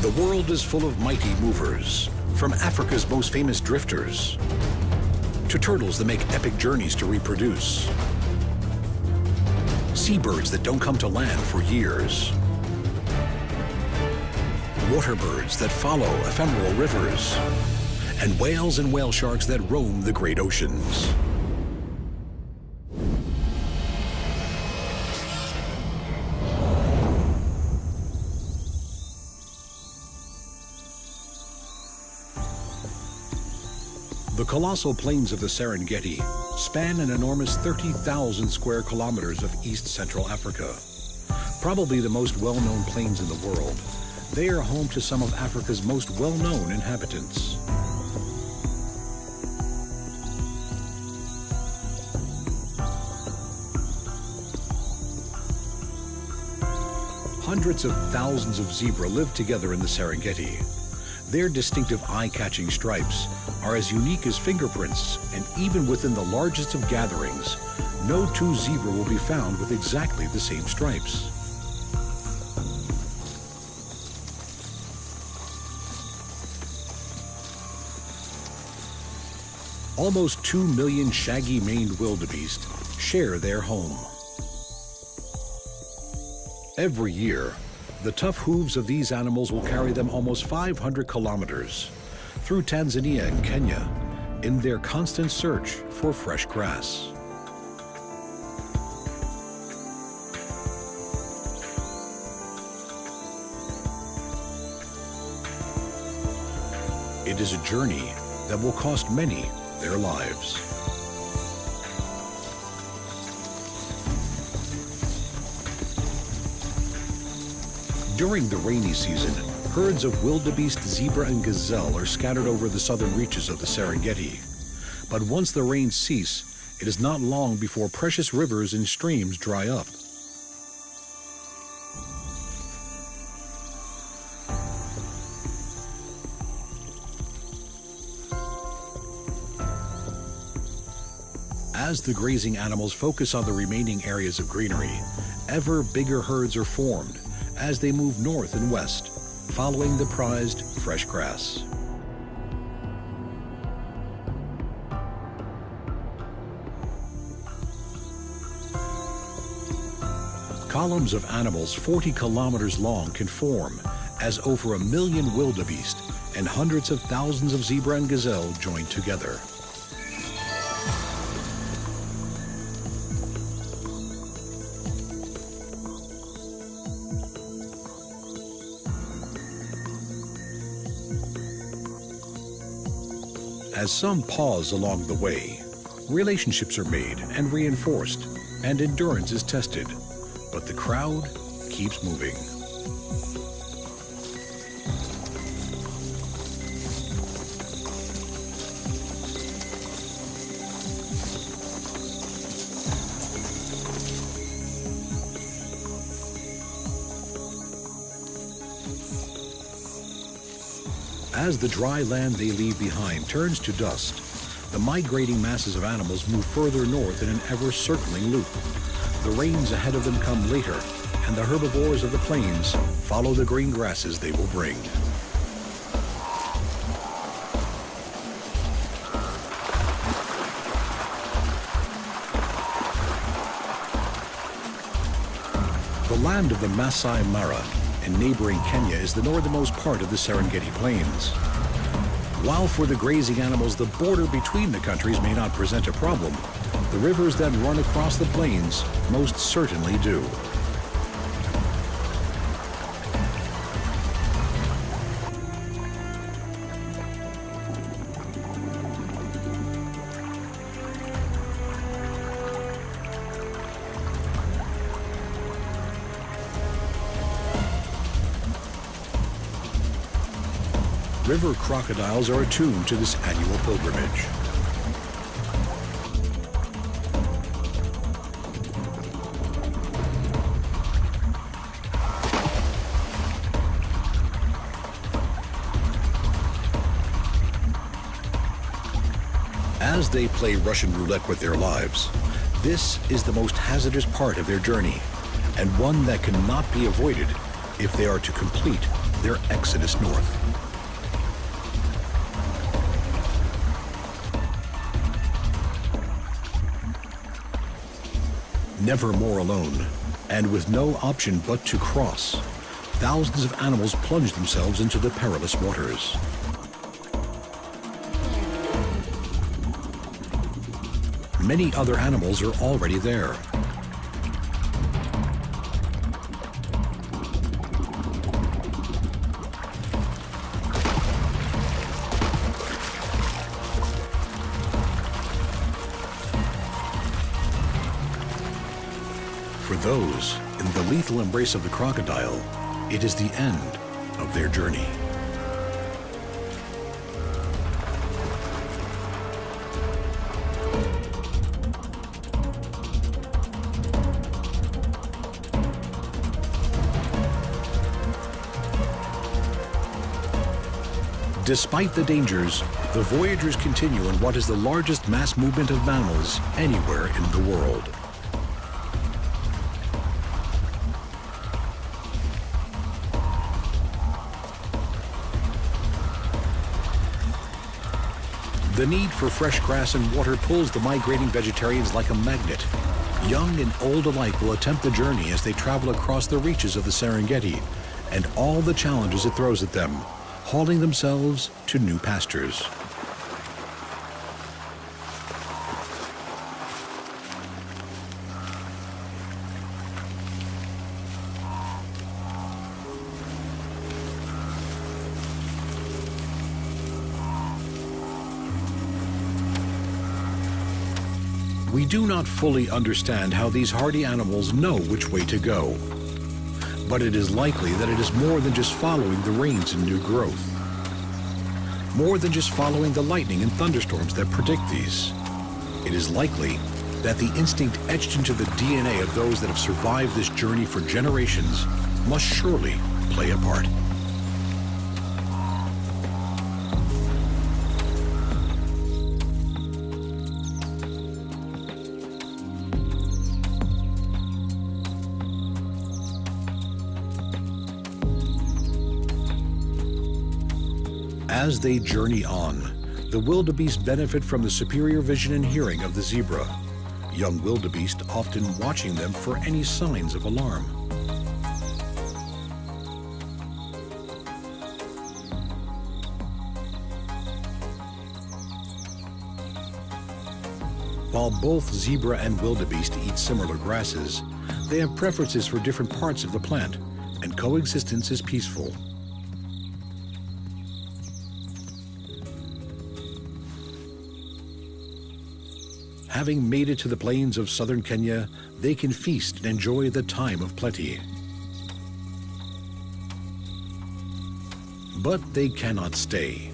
The world is full of mighty movers, from Africa's most famous drifters to turtles that make epic journeys to reproduce, seabirds that don't come to land for years, water birds that follow ephemeral rivers, and whales and whale sharks that roam the great oceans. The colossal plains of the Serengeti span an enormous 30,000 square kilometers of East Central Africa. Probably the most well-known plains in the world, they are home to some of Africa's most well-known inhabitants. Hundreds of thousands of zebra live together in the Serengeti. Their distinctive eye-catching stripes are as unique as fingerprints, and even within the largest of gatherings, no two zebra will be found with exactly the same stripes. Almost 2 million shaggy-maned wildebeest share their home. Every year, the tough hooves of these animals will carry them almost 500 kilometers through Tanzania and Kenya in their constant search for fresh grass. It is a journey that will cost many their lives. During the rainy season, herds of wildebeest, zebra, and gazelle are scattered over the southern reaches of the Serengeti. But once the rains cease, it is not long before precious rivers and streams dry up. As the grazing animals focus on the remaining areas of greenery, ever bigger herds are formed as they move north and west, following the prized fresh grass. Columns of animals 40 kilometers long can form as over 1 million wildebeest and hundreds of thousands of zebra and gazelle join together. As some pause along the way, relationships are made and reinforced, and endurance is tested, but the crowd keeps moving. As the dry land they leave behind turns to dust, the migrating masses of animals move further north in an ever-circling loop. The rains ahead of them come later, and the herbivores of the plains follow the green grasses they will bring. The land of the Masai Mara in neighboring Kenya is the northernmost part of the Serengeti Plains. While for the grazing animals the border between the countries may not present a problem, the rivers that run across the plains most certainly do. River crocodiles are attuned to this annual pilgrimage. As they play Russian roulette with their lives, this is the most hazardous part of their journey, and one that cannot be avoided if they are to complete their exodus north. Never more alone, and with no option but to cross, thousands of animals plunge themselves into the perilous waters. Many other animals are already there. For those in the lethal embrace of the crocodile, it is the end of their journey. Despite the dangers, the voyagers continue in what is the largest mass movement of mammals anywhere in the world. The need for fresh grass and water pulls the migrating vegetarians like a magnet. Young and old alike will attempt the journey as they travel across the reaches of the Serengeti and all the challenges it throws at them, hauling themselves to new pastures. We do not fully understand how these hardy animals know which way to go. But it is likely that it is more than just following the rains and new growth. More than just following the lightning and thunderstorms that predict these. It is likely that the instinct etched into the DNA of those that have survived this journey for generations must surely play a part. As they journey on, the wildebeest benefit from the superior vision and hearing of the zebra, young wildebeest often watching them for any signs of alarm. While both zebra and wildebeest eat similar grasses, they have preferences for different parts of the plant, and coexistence is peaceful. Having made it to the plains of southern Kenya, they can feast and enjoy the time of plenty. But they cannot stay.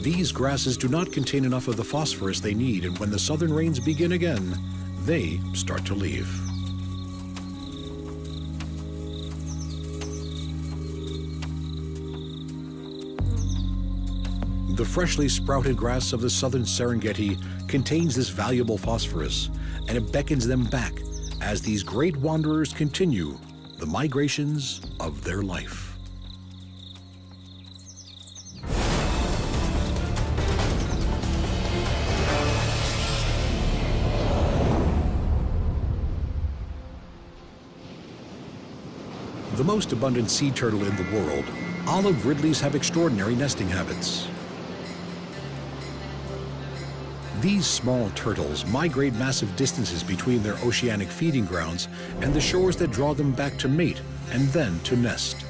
These grasses do not contain enough of the phosphorus they need, and when the southern rains begin again, they start to leave. The freshly sprouted grass of the southern Serengeti contains this valuable phosphorus, and it beckons them back as these great wanderers continue the migrations of their life. The most abundant sea turtle in the world, olive ridleys have extraordinary nesting habits. These small turtles migrate massive distances between their oceanic feeding grounds and the shores that draw them back to mate and then to nest.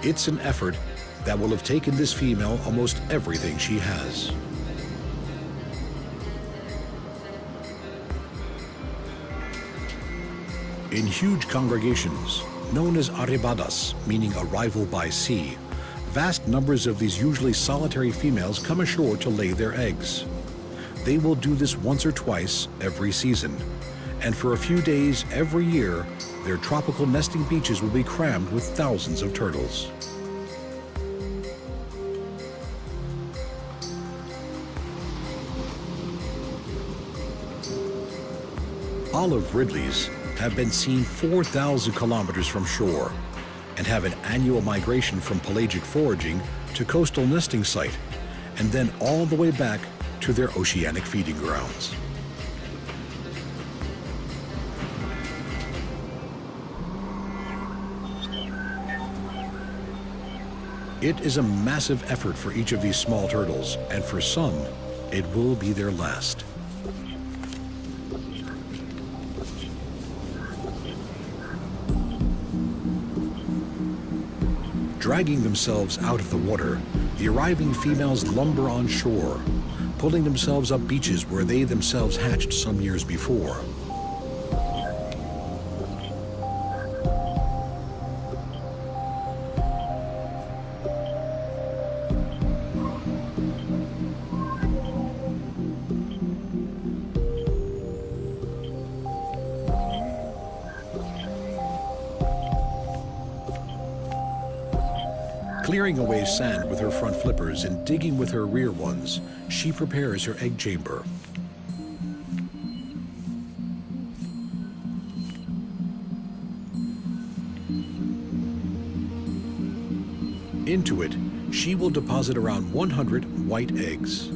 It's an effort that will have taken this female almost everything she has. In huge congregations, known as arribadas, meaning arrival by sea, vast numbers of these usually solitary females come ashore to lay their eggs. They will do this once or twice every season, and for a few days every year, their tropical nesting beaches will be crammed with thousands of turtles. Olive ridleys have been seen 4,000 kilometers from shore and have an annual migration from pelagic foraging to coastal nesting site, and then all the way back to their oceanic feeding grounds. It is a massive effort for each of these small turtles, and for some, it will be their last. Dragging themselves out of the water, the arriving females lumber on shore, pulling themselves up beaches where they themselves hatched some years before. Clearing away sand with her front flippers and digging with her rear ones, she prepares her egg chamber. Into it, she will deposit around 100 white eggs.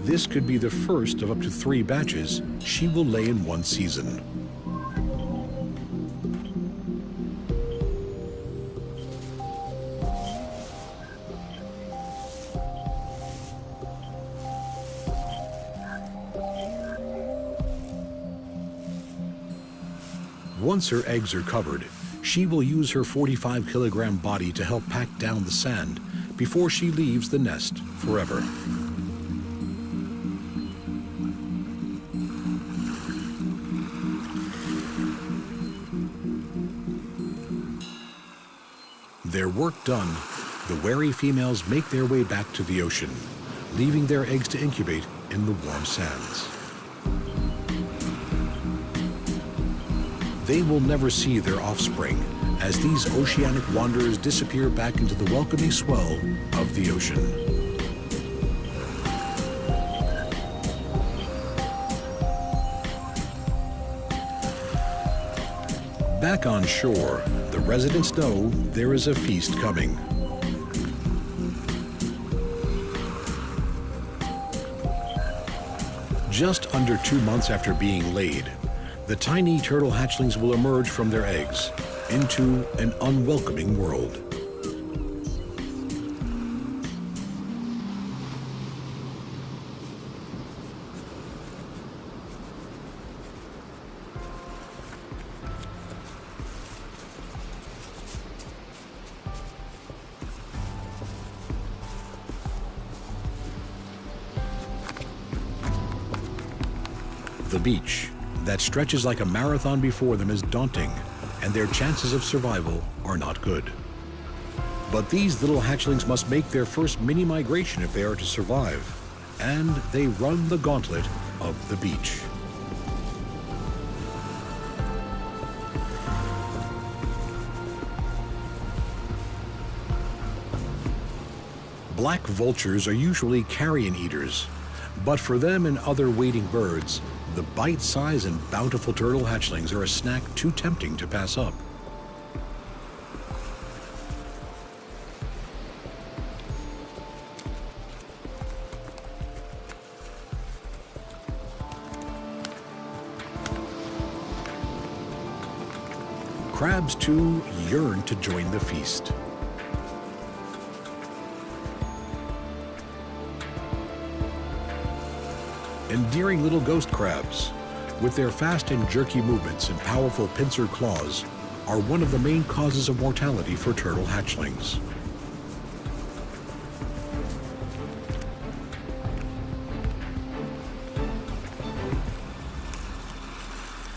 This could be the first of up to 3 batches she will lay in one season. Once her eggs are covered, she will use her 45-kilogram body to help pack down the sand before she leaves the nest forever. Their work done, the wary females make their way back to the ocean, leaving their eggs to incubate in the warm sands. They will never see their offspring as these oceanic wanderers disappear back into the welcoming swell of the ocean. Back on shore, the residents know there is a feast coming. Just under 2 months after being laid, the tiny turtle hatchlings will emerge from their eggs into an unwelcoming world. The beach that stretches like a marathon before them is daunting, and their chances of survival are not good. But these little hatchlings must make their first mini migration if they are to survive, and they run the gauntlet of the beach. Black vultures are usually carrion eaters, but for them and other wading birds, the bite-sized and bountiful turtle hatchlings are a snack too tempting to pass up. Crabs, too, yearn to join the feast. Endearing little ghost crabs, with their fast and jerky movements and powerful pincer claws, are one of the main causes of mortality for turtle hatchlings.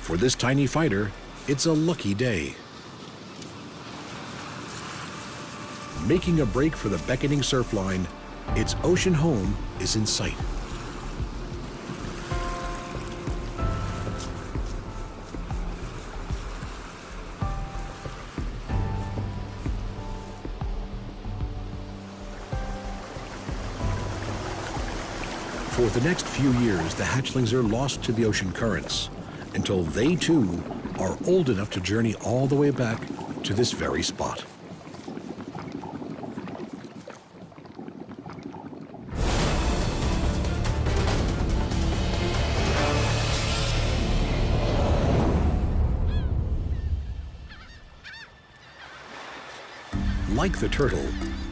For this tiny fighter, it's a lucky day. Making a break for the beckoning surf line, its ocean home is in sight. For the next few years, the hatchlings are lost to the ocean currents, until they too are old enough to journey all the way back to this very spot. Like the turtle,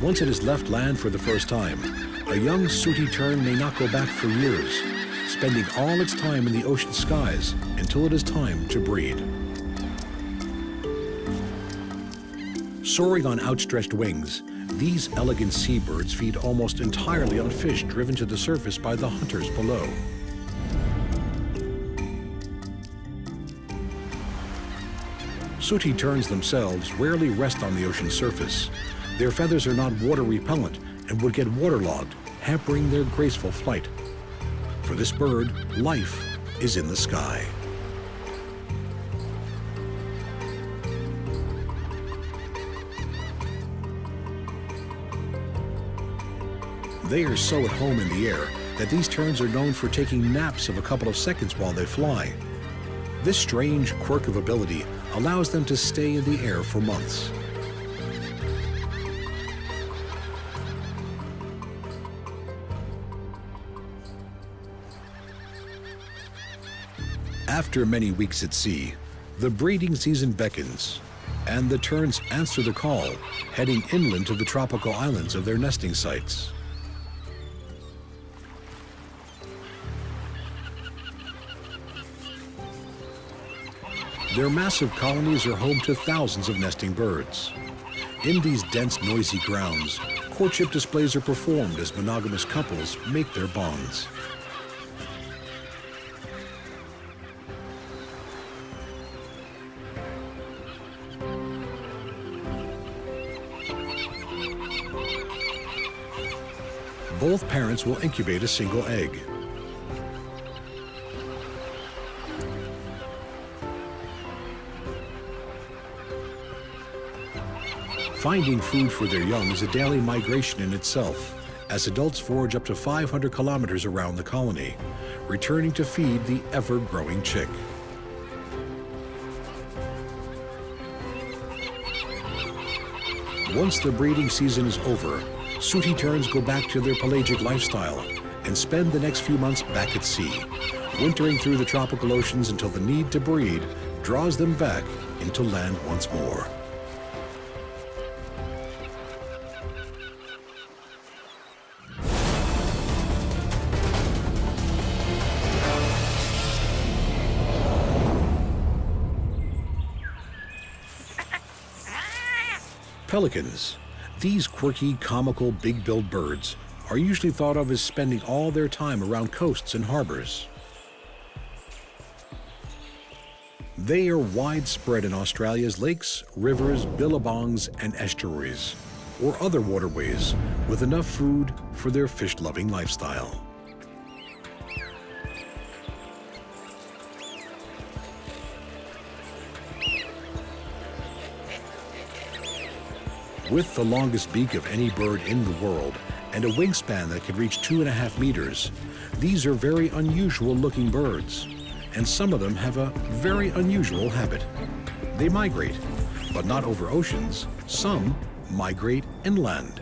once it has left land for the first time, a young sooty tern may not go back for years, spending all its time in the ocean skies until it is time to breed. Soaring on outstretched wings, these elegant seabirds feed almost entirely on fish driven to the surface by the hunters below. Sooty terns themselves rarely rest on the ocean surface. Their feathers are not water repellent and would get waterlogged, hampering their graceful flight. For this bird, life is in the sky. They are so at home in the air that these terns are known for taking naps of a couple of seconds while they fly. This strange quirk of ability allows them to stay in the air for months. After many weeks at sea, the breeding season beckons, and the terns answer the call, heading inland to the tropical islands of their nesting sites. Their massive colonies are home to thousands of nesting birds. In these dense, noisy grounds, courtship displays are performed as monogamous couples make their bonds. Both parents will incubate a single egg. Finding food for their young is a daily migration in itself, as adults forage up to 500 kilometers around the colony, returning to feed the ever-growing chick. Once the breeding season is over, sooty terns go back to their pelagic lifestyle and spend the next few months back at sea, wintering through the tropical oceans until the need to breed draws them back into land once more. Pelicans. These quirky, comical, big-billed birds are usually thought of as spending all their time around coasts and harbors. They are widespread in Australia's lakes, rivers, billabongs, and estuaries, or other waterways with enough food for their fish-loving lifestyle. With the longest beak of any bird in the world and a wingspan that can reach 2.5 meters, these are very unusual looking birds, and some of them have a very unusual habit. They migrate, but not over oceans. Some migrate inland.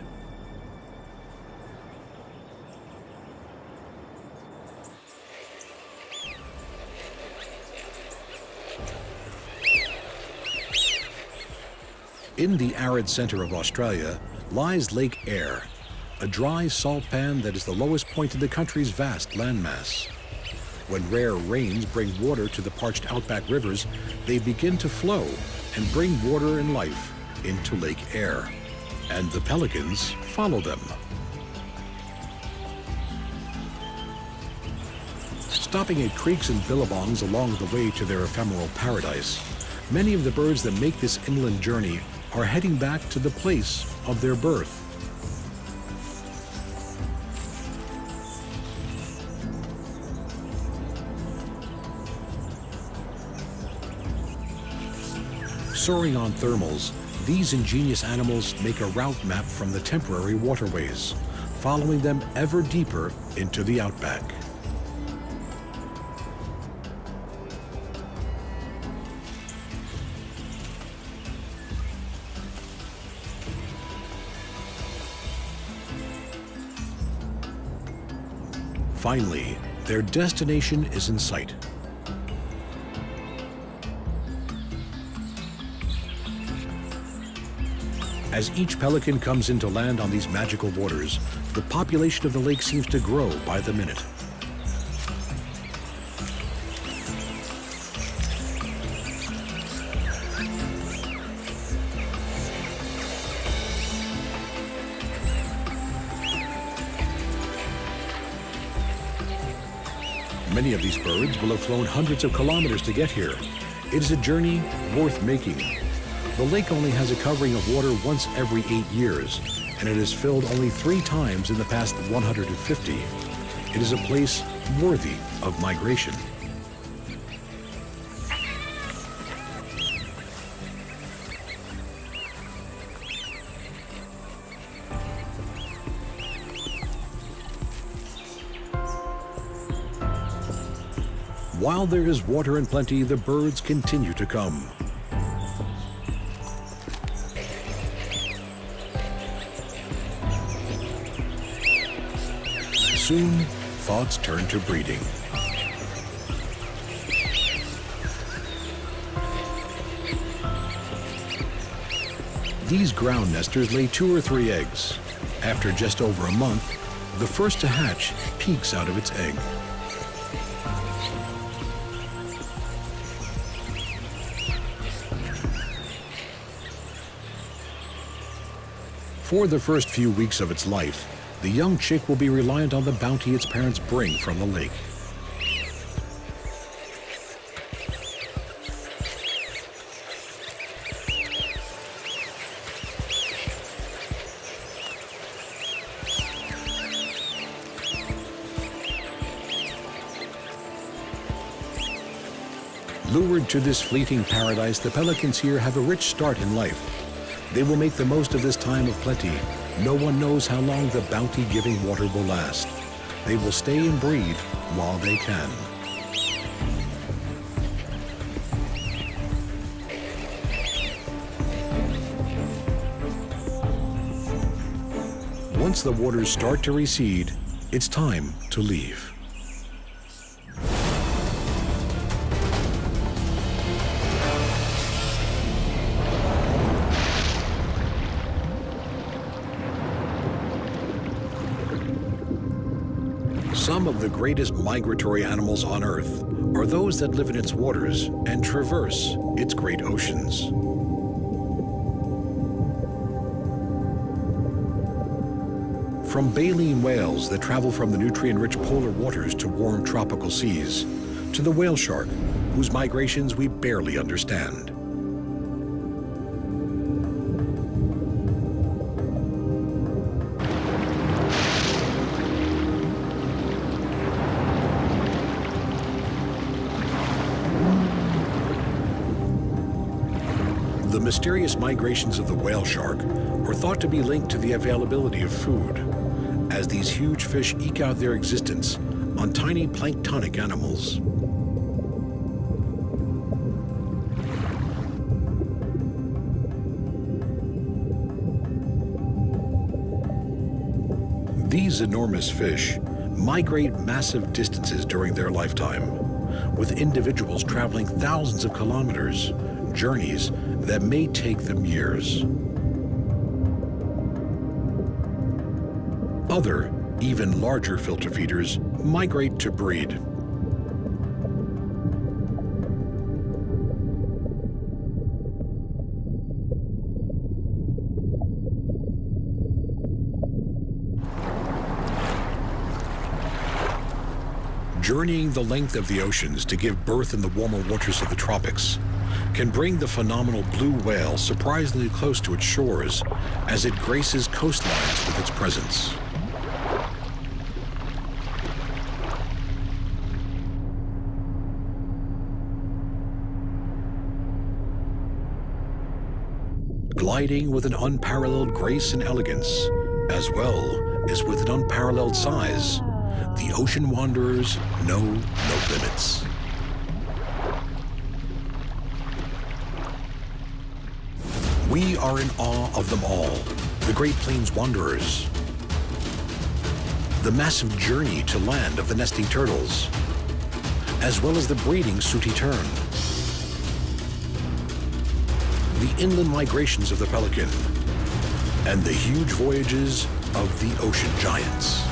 In the arid center of Australia lies Lake Eyre, a dry salt pan that is the lowest point in the country's vast landmass. When rare rains bring water to the parched outback rivers, they begin to flow and bring water and life into Lake Eyre, and the pelicans follow them. Stopping at creeks and billabongs along the way to their ephemeral paradise, many of the birds that make this inland journey are heading back to the place of their birth. Soaring on thermals, these ingenious animals make a route map from the temporary waterways, following them ever deeper into the outback. Finally, their destination is in sight. As each pelican comes in to land on these magical waters, the population of the lake seems to grow by the minute. Many of these birds will have flown hundreds of kilometers to get here. It is a journey worth making. The lake only has a covering of water once every 8 years, and it is filled only 3 times in the past 150. It is a place worthy of migration. While there is water in plenty, the birds continue to come. Soon, thoughts turn to breeding. These ground nesters lay 2 or 3 eggs. After just over a month, the first to hatch peeks out of its egg. For the first few weeks of its life, the young chick will be reliant on the bounty its parents bring from the lake. Lured to this fleeting paradise, the pelicans here have a rich start in life. They will make the most of this time of plenty. No one knows how long the bounty-giving water will last. They will stay and breed while they can. Once the waters start to recede, it's time to leave. Some of the greatest migratory animals on Earth are those that live in its waters and traverse its great oceans. From baleen whales that travel from the nutrient-rich polar waters to warm tropical seas, to the whale shark, whose migrations we barely understand. The mysterious migrations of the whale shark are thought to be linked to the availability of food, as these huge fish eke out their existence on tiny planktonic animals. These enormous fish migrate massive distances during their lifetime, with individuals traveling thousands of kilometers, journeys that may take them years. Other, even larger filter feeders migrate to breed. Journeying the length of the oceans to give birth in the warmer waters of the tropics can bring the phenomenal blue whale surprisingly close to its shores as it graces coastlines with its presence. Gliding with an unparalleled grace and elegance, as well as with an unparalleled size, the ocean wanderers know no limits. We are in awe of them all, the Great Plains Wanderers. the massive journey to land of the nesting turtles, as well as the breeding sooty tern, the inland migrations of the pelican, and the huge voyages of the ocean giants.